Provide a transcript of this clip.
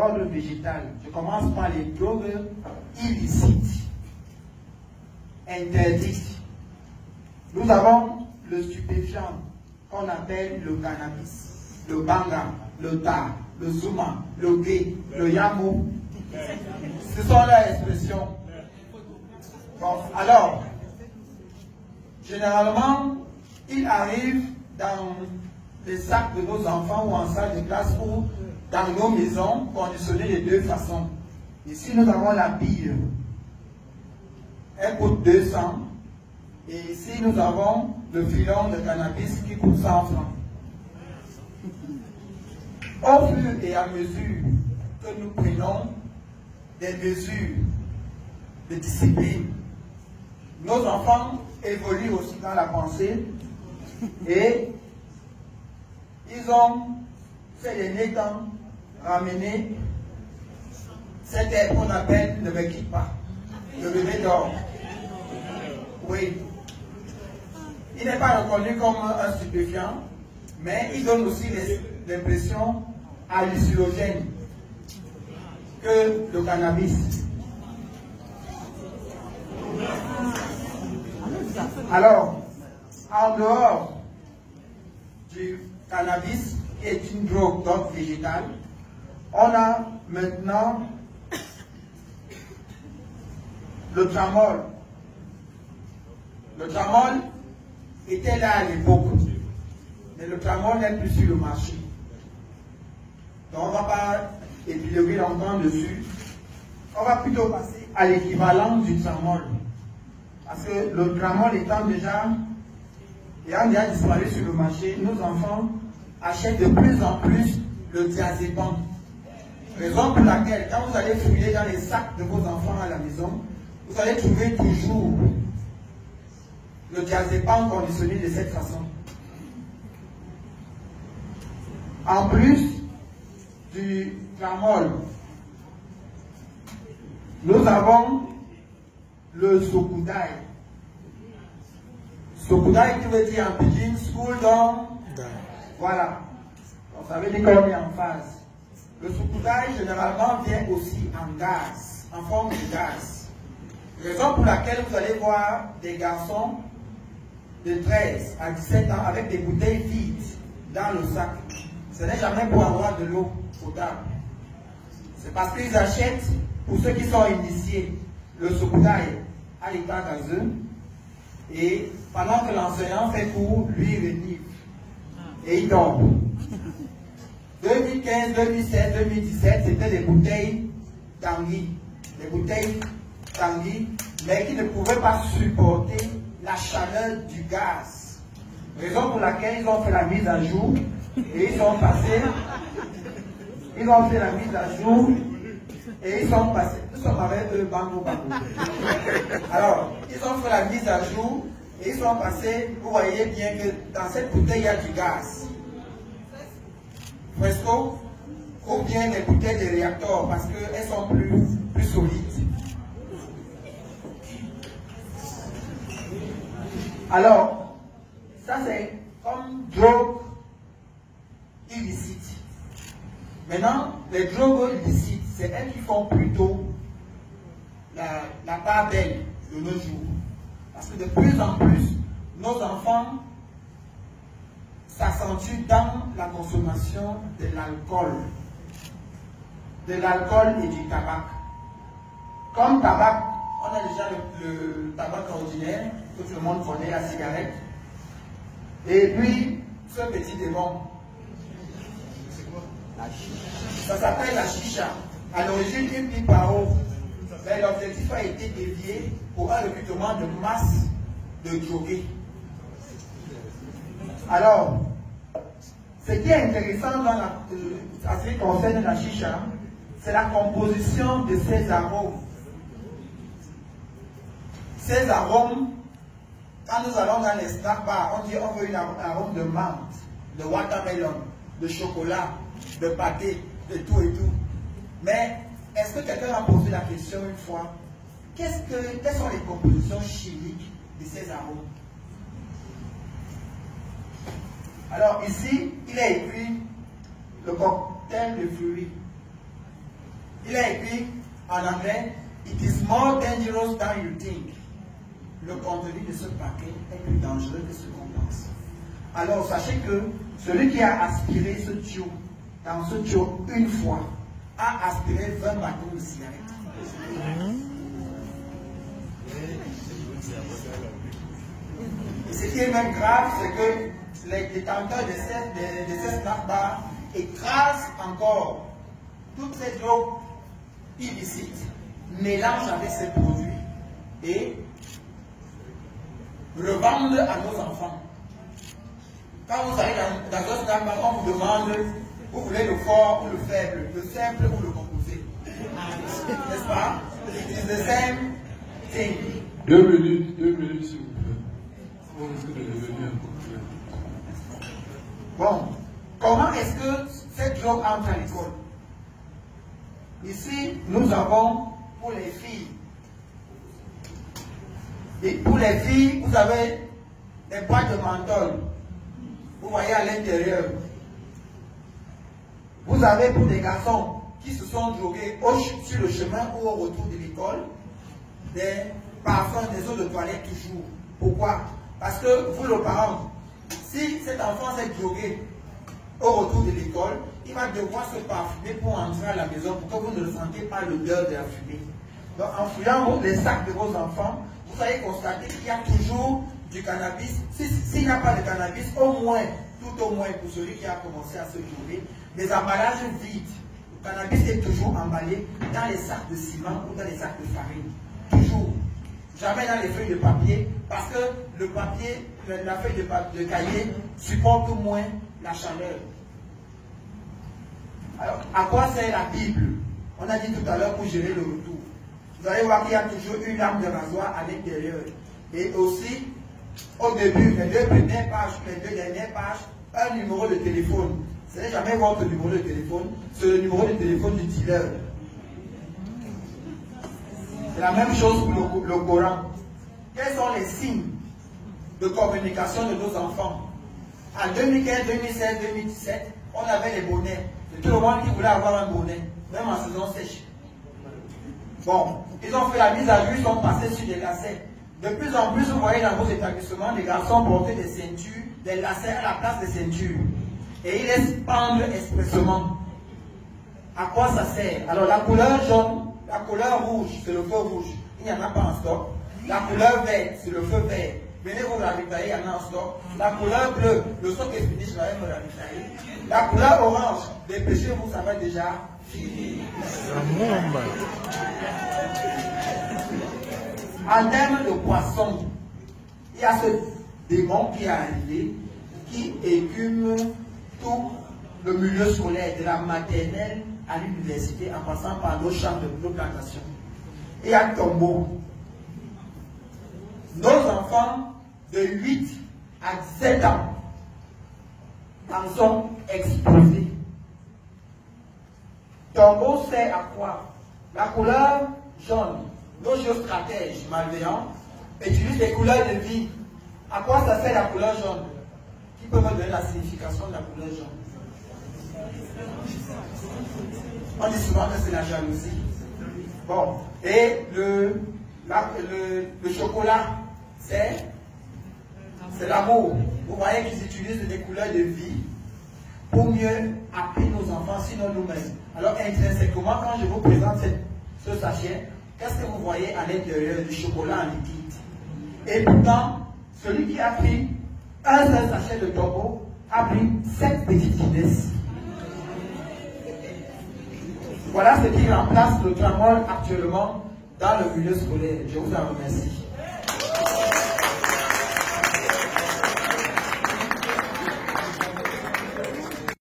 l'ordre végétal. Je commence par les drogues illicites, interdites. Nous avons le stupéfiant qu'on appelle le cannabis, le banga, le tar, le zuma, le gay, le yamo. Ce sont leurs expressions. Bon, alors, généralement, il arrive dans les sacs de nos enfants ou en salle de classe ou dans nos maisons conditionnées de deux façons. Ici, nous avons la bille. Elle coûte 200. Et ici, nous avons le filon de cannabis qui coûte 100 francs. Au fur et à mesure que nous prenons des mesures de discipline, nos enfants évoluent aussi dans la pensée et ils ont, ces derniers temps, ramené cet air qu'on appelle ne me quitte pas, le bébé d'or. Oui. Il n'est pas reconnu comme un stupéfiant, mais il donne aussi l'impression hallucinogène que le cannabis. Alors, en dehors du cannabis, qui est une drogue d'ordre végétal, on a maintenant le tramol. Le tramol était là à l'époque, mais le tramol n'est plus sur le marché. Donc on ne va pas épiloguer longtemps dessus. On va plutôt passer à l'équivalent du tramol. Parce que le tramol ayant déjà disparu sur le marché, nos enfants achètent de plus en plus le diazépam. Raison pour laquelle, quand vous allez fouiller dans les sacs de vos enfants à la maison, vous allez trouver toujours le diazépam conditionné de cette façon. En plus du tramol, nous avons le sokudai. Sokudai qui veut dire en pidgin, school down. Voilà. Donc ça veut dire qu'on est en phase. Le sokudai généralement vient aussi en gaz, en forme de gaz. Raison pour laquelle vous allez voir des garçons de 13 à 17 ans avec des bouteilles vides dans le sac. Ce n'est jamais pour avoir de l'eau potable. C'est parce qu'ils achètent, pour ceux qui sont initiés, le sokudai à l'état gazeux, et pendant que l'enseignant fait cours, lui il renifle et il tombe. 2015, 2016, 2017, c'était des bouteilles Tanguy, des bouteilles Tanguy, mais qui ne pouvaient pas supporter la chaleur du gaz. Raison pour laquelle ils ont fait la mise à jour et ils ont fait la mise à jour et ils sont passés. Nous sommes avec eux, bango. Alors, ils ont fait la mise à jour et ils sont passés. Vous voyez bien que dans cette bouteille, il y a du gaz. Fresco, ou bien les bouteilles de réacteurs parce qu'elles sont plus solides. Alors, ça c'est comme drogue illicite. Maintenant, les drogues illicites, c'est elles qui font plutôt la part belle de nos jours. Parce que de plus en plus, nos enfants s'accentuent dans la consommation de l'alcool. De l'alcool et du tabac. Comme tabac, on a déjà le tabac ordinaire, que tout le monde connaît, la cigarette. Et puis, ce petit démon. Ça s'appelle la chicha. À l'origine, une pipe par eau. Mais l'objectif a été dévié pour un recrutement de masse de drogués. Alors, ce qui est intéressant dans à ce qui concerne la chicha, c'est la composition de ces arômes. Ces arômes, quand nous allons dans les snack bars, on dit on veut un arôme de menthe, de watermelon, de chocolat, de pâté, de tout et tout. Mais est-ce que quelqu'un a posé la question une fois, quelles sont les compositions chimiques de ces arômes? Alors ici, il est écrit le cocktail de fruits. Il a écrit en anglais, It is more dangerous than you think. Le contenu de ce paquet est plus dangereux que ce qu'on pense. Alors, sachez que celui qui a aspiré ce tuyau, dans ce tuyau une fois, a aspiré 20 bâtons de cigarette. Et ce qui est même grave, c'est que les détenteurs de ces snack bars écrasent encore toutes ces drogues illicites, mélangent avec ces produits et revendent à nos enfants. Quand vous allez dans un snack bar, on vous demande, vous voulez le fort ou le faible, le simple ou le composé. N'est-ce pas? It is the same thing. 2 minutes, s'il vous plaît. Bon, comment est-ce que cette drogue entre à l'école? Ici, nous avons pour les filles. Et pour les filles, vous avez des boîtes de menthol. Vous voyez à l'intérieur. Vous avez pour des garçons qui se sont drogués sur le chemin ou au retour de l'école, des parfums, des eaux de toilette toujours. Pourquoi? Parce que vous, le parent, si cet enfant s'est drogué au retour de l'école, il va devoir se parfumer pour entrer à la maison pour que vous ne ressentiez pas l'odeur de la fumée. Donc, en fouillant les sacs de vos enfants, vous allez constater qu'il y a toujours du cannabis. S'il n'y a pas de cannabis, au moins, tout au moins pour celui qui a commencé à se droguer, les emballages vides. Le cannabis est toujours emballé dans les sacs de ciment ou dans les sacs de farine. Toujours. Jamais dans les feuilles de papier, parce que le papier, la feuille de cahier supporte moins la chaleur. Alors, à quoi sert la Bible? On a dit tout à l'heure pour gérer le retour. Vous allez voir qu'il y a toujours une lame de rasoir à l'intérieur. Et aussi, au début, les 2 premières pages, les 2 dernières pages, un numéro de téléphone. Ce n'est jamais votre numéro de téléphone, c'est le numéro de téléphone du dealer. C'est la même chose pour le Coran. Quels sont les signes de communication de nos enfants? En 2015, 2016, 2017, on avait les bonnets. C'est tout le monde qui voulait avoir un bonnet, même en saison sèche. Bon, ils ont fait la mise à jour, ils sont passés sur des lacets. De plus en plus, vous voyez dans vos établissements, les garçons porter des ceintures, des lacets à la place des ceintures. Et ils laissent pendre expressément. À quoi ça sert? Alors la couleur jaune, la couleur rouge, c'est le feu rouge. Il n'y en a pas en stock. La couleur verte, c'est le feu vert. Venez vous ravitailler, il y en a en stock. La couleur bleue, le stock est fini, je vais me ravitailler. La couleur orange, dépêchez-vous, ça va déjà finir. En termes de poissons, il y a ce démon qui est arrivé, qui écume tout le milieu scolaire, de la maternelle à l'université, en passant par nos champs de plantation. Et à Tombeau, nos enfants de 8 à 17 ans en sont exposés. Tombeau sert à quoi? La couleur jaune. Nos géostratèges malveillants utilisent des couleurs de vie. À quoi ça sert la couleur jaune? Qui peut me donner la signification de la couleur jaune? On dit souvent que c'est la jalousie. Bon, et le chocolat, c'est l'amour. Vous voyez qu'ils utilisent des couleurs de vie pour mieux appeler nos enfants, sinon nous-mêmes. Alors intrinsèquement, quand je vous présente ce sachet, qu'est-ce que vous voyez à l'intérieur du chocolat en liquide? Et pourtant, celui qui a pris un seul sachet de Tombeau a pris 7 petites finesses. Voilà ce qui remplace le tramol actuellement dans le milieu scolaire. Je vous en remercie.